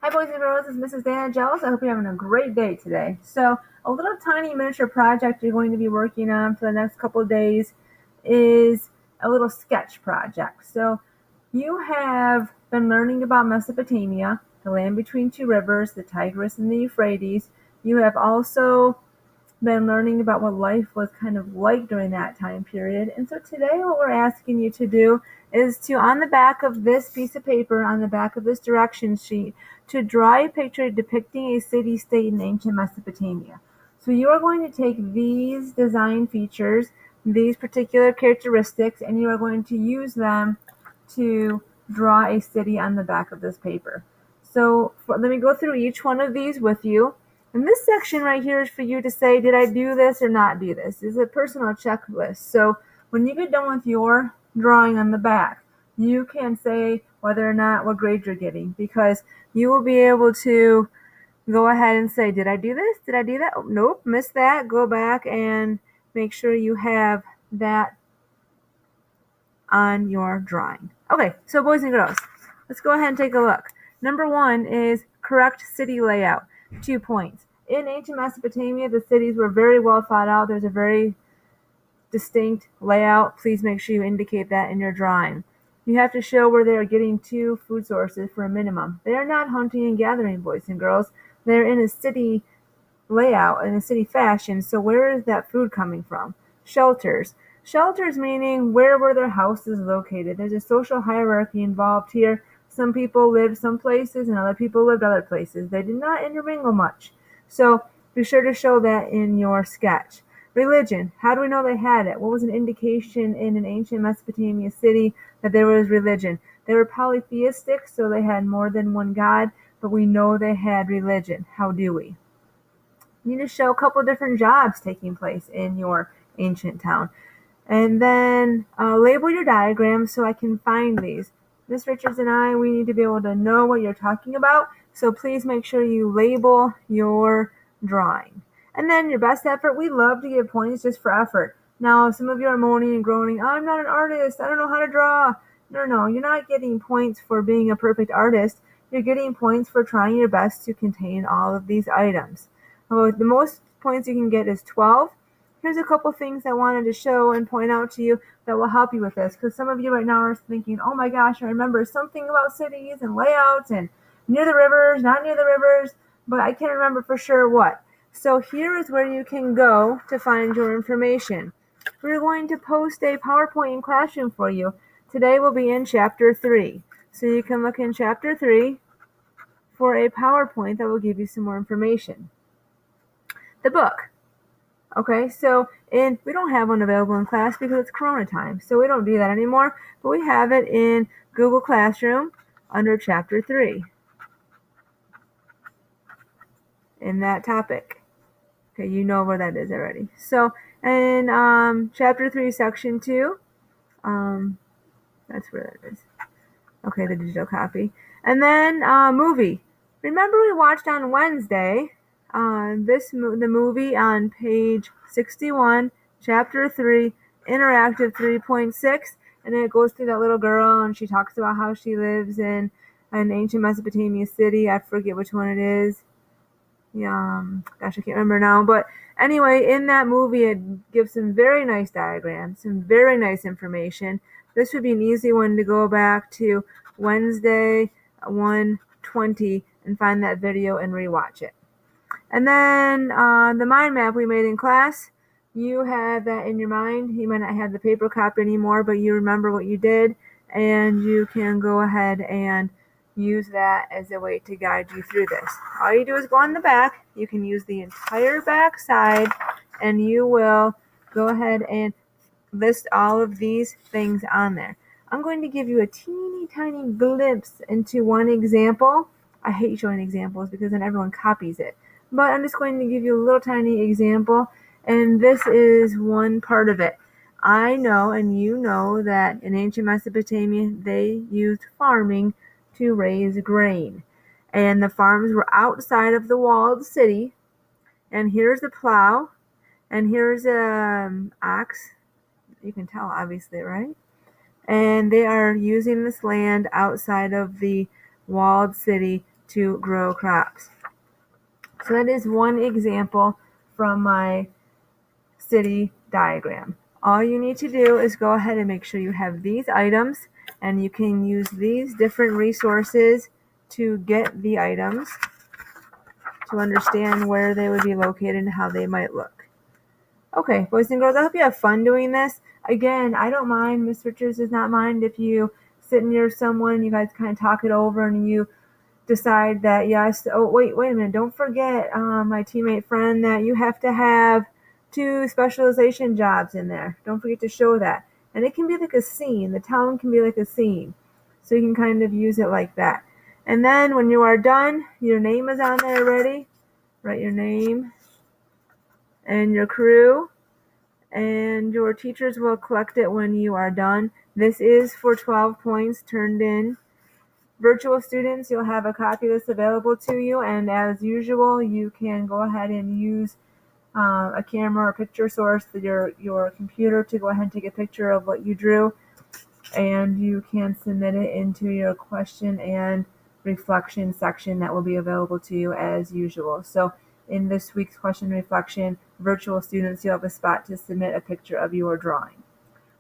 Hi, boys and girls. It's Mrs. Dana Jealous. I hope you're having a great day today. So, a little tiny miniature project you're going to be working on for the next couple of days is a little sketch project. So, you have been learning about Mesopotamia, the land between two rivers, the Tigris and the Euphrates. You have also been learning about what life was kind of like during that time period. And so today what we're asking you to do is to, on the back of this piece of paper, on the back of this direction sheet, to draw a picture depicting a city-state in ancient Mesopotamia. So you are going to take these design features, these particular characteristics, and you are going to use them to draw a city on the back of this paper. So let me go through each one of these with you. And this section right here is for you to say, did I do this or not do this? It's a personal checklist. So when you get done with your drawing on the back, you can say whether or not what grade you're getting, because you will be able to go ahead and say, did I do this? Did I do that? Oh, nope, missed that. Go back and make sure you have that on your drawing. Okay, so boys and girls, let's go ahead and take a look. Number one is correct city layout. 2 points. In ancient Mesopotamia, the cities were very well thought out. There's a very distinct layout. Please make sure you indicate that in your drawing. You have to show where they are getting to food sources for a minimum. They are not hunting and gathering, boys and girls. They're in a city layout, in a city fashion. So where is that food coming from? Shelters. Shelters meaning where were their houses located? There's a social hierarchy involved here. Some people lived some places and other people lived other places. They did not intermingle much. So be sure to show that in your sketch. Religion. How do we know they had it? What was an indication in an ancient Mesopotamia city that there was religion? They were polytheistic, so they had more than one god, but we know they had religion. How do we? You need to show a couple different jobs taking place in your ancient town. And then label your diagrams so I can find these. Miss Richards and I, we need to be able to know what you're talking about. So please make sure you label your drawing. And then your best effort, we love to give points just for effort. Now, some of you are moaning and groaning, I'm not an artist, I don't know how to draw. No, you're not getting points for being a perfect artist. You're getting points for trying your best to contain all of these items. The most points you can get is 12. Here's a couple things I wanted to show and point out to you that will help you with this, because some of you right now are thinking, oh my gosh, I remember something about cities and layouts and near the rivers, not near the rivers, but I can't remember for sure what. So here is where you can go to find your information. We're going to post a PowerPoint in Classroom for you. Today we'll be in Chapter 3. So you can look in Chapter 3 for a PowerPoint that will give you some more information. The book. Okay, so we don't have one available in class because it's Corona time, so we don't do that anymore, but we have it in Google Classroom under Chapter 3 in that topic. Okay, you know where that is already. So in Chapter 3, Section 2, that's where that is. Okay, the digital copy. And then movie. Remember we watched on Wednesday the movie on page 61, chapter 3, interactive 3.6, and then it goes through that little girl and she talks about how she lives in an ancient Mesopotamia city. I forget which one it is. Yeah, gosh, I can't remember now. But anyway, in that movie, it gives some very nice diagrams, some very nice information. This would be an easy one to go back to Wednesday 1:20 and find that video and rewatch it. And then the mind map we made in class, you have that in your mind. You might not have the paper copy anymore, but you remember what you did, and you can go ahead and use that as a way to guide you through this. All you do is go on the back. You can use the entire back side, and you will go ahead and list all of these things on there. I'm going to give you a teeny tiny glimpse into one example. I hate showing examples because then everyone copies it. But I'm just going to give you a little tiny example, and this is one part of it. I know, and you know, that in ancient Mesopotamia, they used farming to raise grain. And the farms were outside of the walled city. And here's a plow, and here's an ox. You can tell, obviously, right? And they are using this land outside of the walled city to grow crops. So that is one example from my city diagram. All you need to do is go ahead and make sure you have these items, and you can use these different resources to get the items, to understand where they would be located and how they might look. Okay, boys and girls, I hope you have fun doing this. Again, I don't mind, Miss Richards does not mind if you sit near someone and you guys kind of talk it over and you decide that yes, oh wait a minute, don't forget my teammate friend that you have to have 2 specialization jobs in there. Don't forget to show that. And it can be like a scene. The town can be like a scene. So you can kind of use it like that. And then when you are done, your name is on there already. Write your name and your crew, and your teachers will collect it when you are done. This is for 12 points turned in. Virtual students, you'll have a copy of this available to you, and as usual, you can go ahead and use a camera or picture source, your computer, to go ahead and take a picture of what you drew, and you can submit it into your question and reflection section that will be available to you as usual. So in this week's question reflection, virtual students, you'll have a spot to submit a picture of your drawing.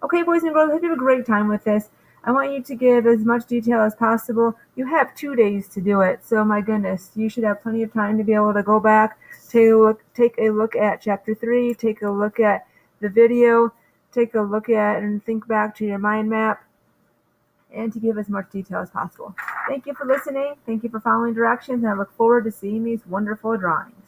Okay, boys and girls, I hope you have a great time with this. I want you to give as much detail as possible. You have 2 days to do it, so my goodness, you should have plenty of time to be able to go back, take a look at Chapter 3, take a look at the video, take a look at and think back to your mind map, and to give as much detail as possible. Thank you for listening. Thank you for following directions, and I look forward to seeing these wonderful drawings.